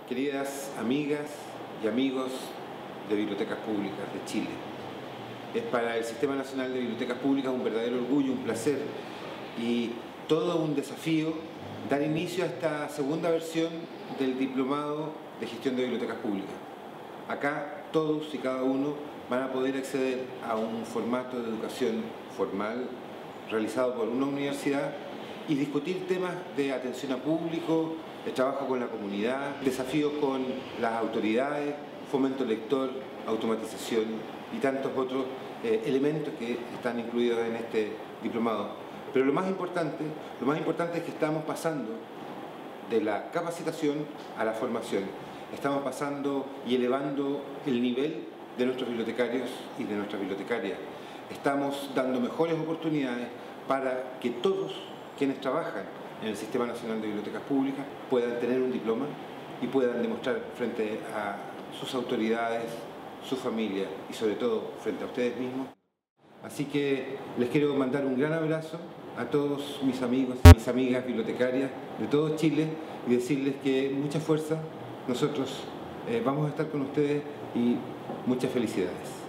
Queridas amigas y amigos de Bibliotecas Públicas de Chile, es para el Sistema Nacional de Bibliotecas Públicas un verdadero orgullo, un placer y todo un desafío dar inicio a esta segunda versión del Diplomado de Gestión de Bibliotecas Públicas. Acá todos y cada uno van a poder acceder a un formato de educación formal realizado por una universidad y discutir temas de atención a público, de trabajo con la comunidad, desafíos con las autoridades, fomento lector, automatización y tantos otros elementos que están incluidos en este diplomado. Pero lo más importante es que estamos pasando de la capacitación a la formación. Estamos pasando y elevando el nivel de nuestros bibliotecarios y de nuestras bibliotecarias. Estamos dando mejores oportunidades para que todos quienes trabajan en el Sistema Nacional de Bibliotecas Públicas puedan tener un diploma y puedan demostrar frente a sus autoridades, su familia y sobre todo frente a ustedes mismos. Así que les quiero mandar un gran abrazo a todos mis amigos y mis amigas bibliotecarias de todo Chile y decirles que mucha fuerza, nosotros vamos a estar con ustedes y muchas felicidades.